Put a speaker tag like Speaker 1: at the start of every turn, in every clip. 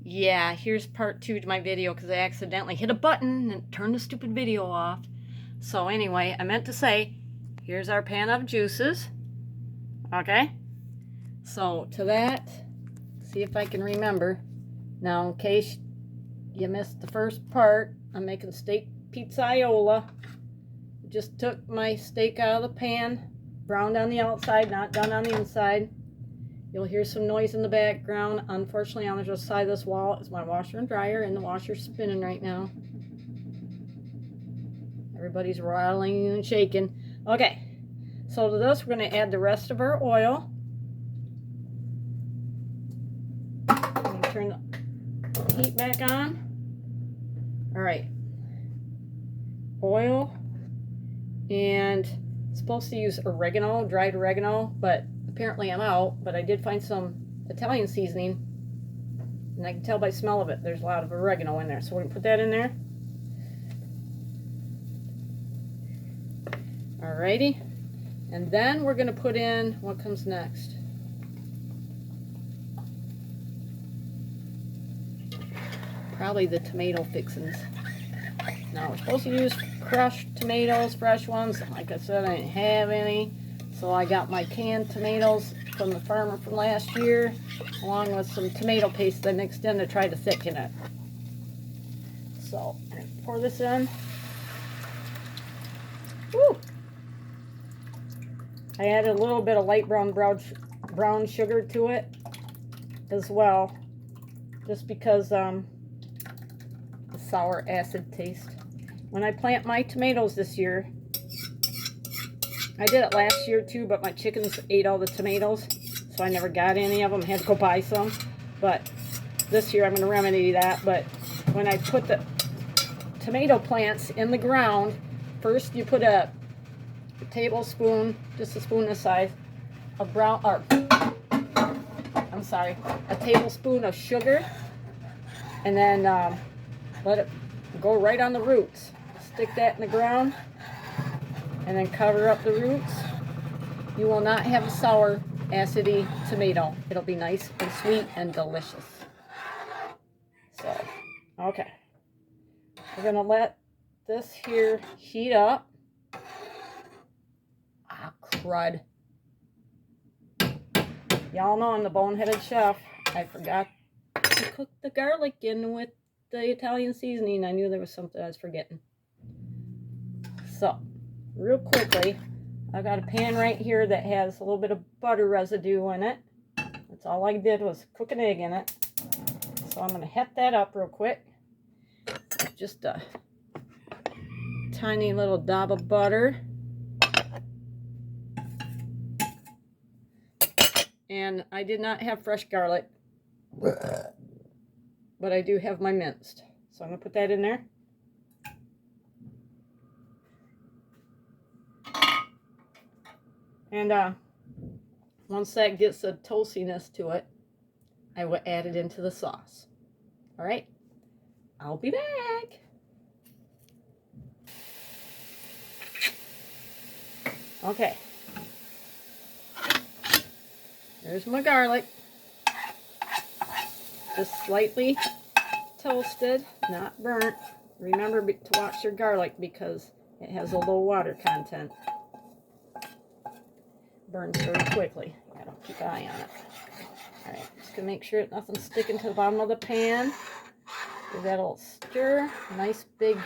Speaker 1: Yeah, here's part 2 to my video because I accidentally hit a button and turned the stupid video off. So anyway, I meant to say, here's our pan of juices. Okay? So to that, see if I can remember. Now, in case you missed the first part, I'm making steak pizzaiola. Just took my steak out of the pan, browned on the outside, not done on the inside. You'll hear some noise in the background. Unfortunately, on the other side of this wall is my washer and dryer, and the washer's spinning right now. Everybody's rattling and shaking. Okay, so to this, we're going to add the rest of our oil. Turn the heat back on. All right, oil, and it's supposed to use oregano, dried oregano, but apparently I'm out. But I did find some Italian seasoning, and I can tell by the smell of it there's a lot of oregano in there, so we're gonna put that in there. Alrighty, and then we're gonna put in what comes next. Probably the tomato fixings. Now we're supposed to use crushed tomatoes, fresh ones. Like I said, I didn't have any, so I got my canned tomatoes from the farmer from last year, along with some tomato paste that I mixed in to try to thicken it. So I'm gonna pour this in. Woo! I added a little bit of light brown sugar to it as well, just because the sour acid taste. When I plant my tomatoes this year, I did it last year too, but my chickens ate all the tomatoes, so I never got any of them. I had to go buy some. But this year I'm going to remedy that. But when I put the tomato plants in the ground, first you put a tablespoon, just a spoon this size, of a tablespoon of sugar, and then let it go right on the roots. Stick that in the ground and then cover up the roots. You will not have a sour, acidy tomato. It'll be nice and sweet and delicious. So, okay. We're gonna let this here heat up. Ah, crud. Y'all know I'm the boneheaded chef. I forgot to cook the garlic in with the Italian seasoning. I knew there was something I was forgetting. So, real quickly, I've got a pan right here that has a little bit of butter residue in it. That's all I did was cook an egg in it. So I'm going to het that up real quick. Just a tiny little dab of butter. And I did not have fresh garlic, but I do have my minced. So I'm going to put that in there. And once that gets a toastiness to it, I will add it into the sauce. All right, I'll be back. Okay, there's my garlic. Just slightly toasted, not burnt. Remember to watch your garlic because it has a low water content. Burns very quickly. You gotta keep an eye on it. Alright, just gonna make sure nothing's sticking to the bottom of the pan. Give that a little stir. Nice big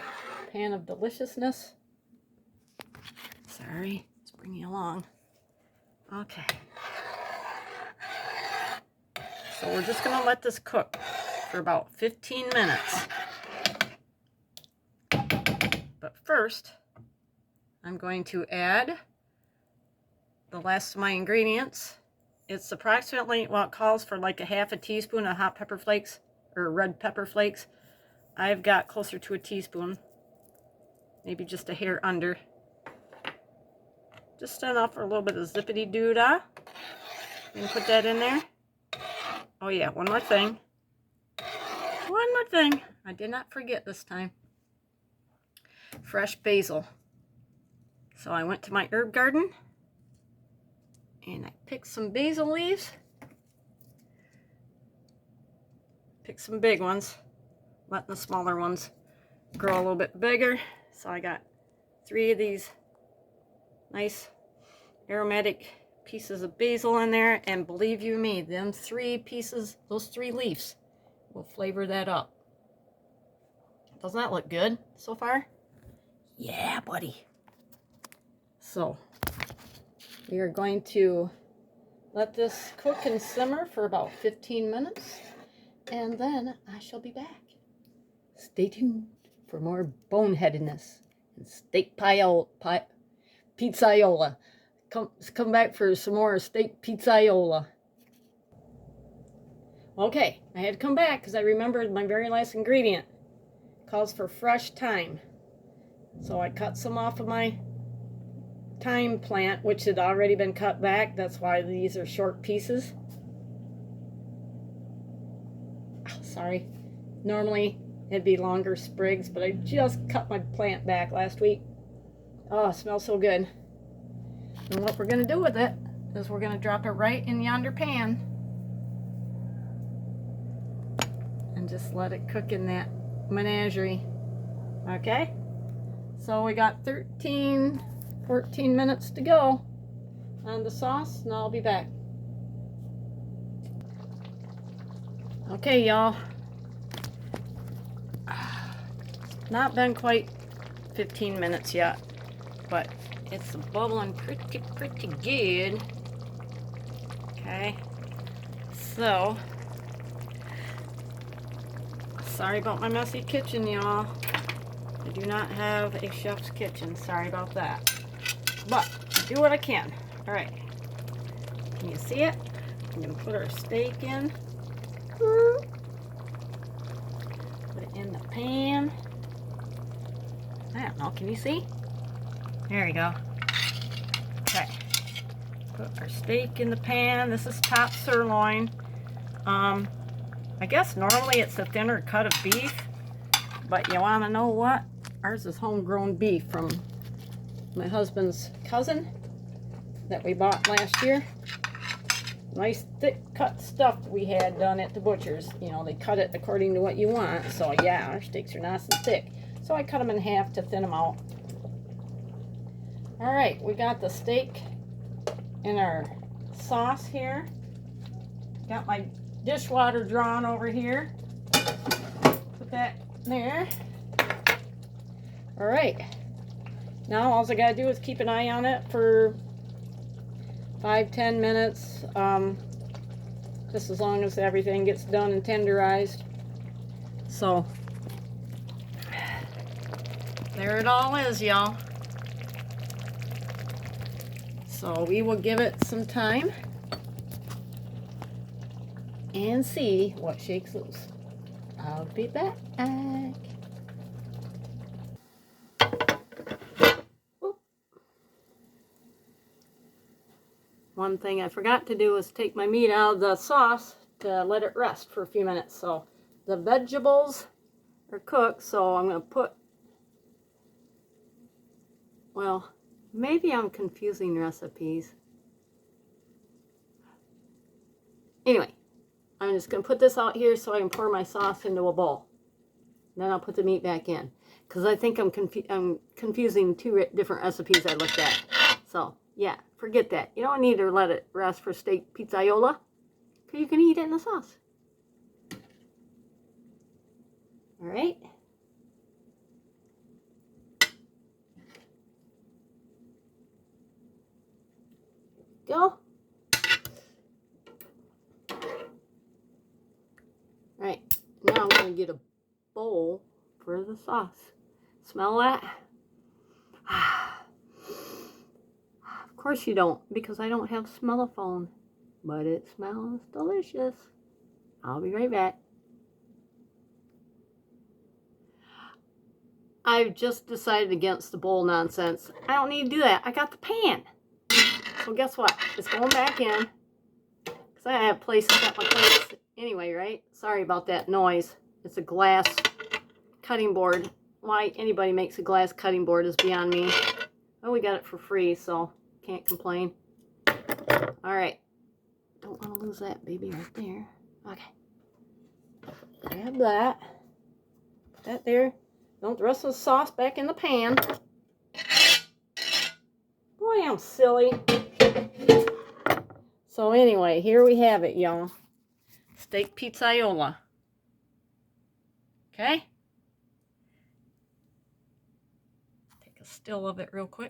Speaker 1: pan of deliciousness. Sorry, it's bringing you along. Okay. So we're just gonna let this cook for about 15 minutes. But first, I'm going to add the last of my ingredients. It's approximately, well, it calls for like a half a teaspoon of hot pepper flakes or red pepper flakes. I've got closer to a teaspoon, maybe just a hair under. Just enough for a little bit of zippity doo dah. And put that in there. Oh yeah, one more thing. One more thing. I did not forget this time. Fresh basil. So I went to my herb garden and I picked some basil leaves. pick some big ones, letting the smaller ones grow a little bit bigger. So I got 3 of these nice aromatic pieces of basil in there, and believe you me, them 3 pieces, those 3 leaves will flavor that up. Doesn't that look good so far? Yeah, buddy. So we are going to let this cook and simmer for about 15 minutes, and then I shall be back. Stay tuned for more boneheadedness and steak pizzaiola. Come back for some more steak pizzaiola. Okay, I had to come back because I remembered my very last ingredient. Calls for fresh thyme. So I cut some off of my thyme plant, which had already been cut back. That's why these are short pieces. Oh, sorry. Normally it'd be longer sprigs, but I just cut my plant back last week. Oh, it smells so good. And what we're going to do with it is we're going to drop it right in yonder pan and just let it cook in that menagerie. Okay? So we got 13, 14 minutes to go on the sauce, and I'll be back. Okay, y'all. Not been quite 15 minutes yet, but it's bubbling pretty good. Okay, so sorry about my messy kitchen, y'all. I do not have a chef's kitchen. Sorry about that, but I do what I can. All right, can you see it? I'm gonna put our steak in. Put it in the pan. I don't know, can you see? There you go. Okay. Put our steak in the pan. This is top sirloin. I guess normally it's a thinner cut of beef, but you want to know what? Ours is homegrown beef from my husband's cousin that we bought last year. Nice thick cut stuff we had done at the butcher's. You know, they cut it according to what you want. So yeah, our steaks are nice and thick. So I cut them in half to thin them out. All right, we got the steak in our sauce here. Got my dishwater drawn over here. Put that there. All right. Now all I gotta do is keep an eye on it for 5-10 minutes. Just as long as everything gets done and tenderized. So there it all is, y'all. So we will give it some time and see what shakes loose. I'll be back. One thing I forgot to do is take my meat out of the sauce to let it rest for a few minutes. So the vegetables are cooked, so I'm going to put, well, maybe I'm confusing recipes. Anyway, I'm just going to put this out here so I can pour my sauce into a bowl. Then I'll put the meat back in. Because I think I'm confusing 2 different recipes I looked at. So, yeah, forget that. You don't need to let it rest for steak pizzaiola. Because you can eat it in the sauce. Alright. Go. Right, now I'm going to get a bowl for the sauce. Smell that? Of course you don't, because I don't have smellophone, but it smells delicious. I'll be right back. I've just decided against the bowl nonsense. I don't need to do that. I got the pan. So guess what? It's going back in. Because I have places at my place anyway, right? Sorry about that noise. It's a glass cutting board. Why anybody makes a glass cutting board is beyond me. Well, we got it for free, so can't complain. All right. Don't want to lose that baby right there. Okay. that. Put that there. Dump the rest of the sauce back in the pan. Boy, I'm silly. So anyway, here we have it, y'all. Steak pizzaiola. Okay? Take a still of it real quick.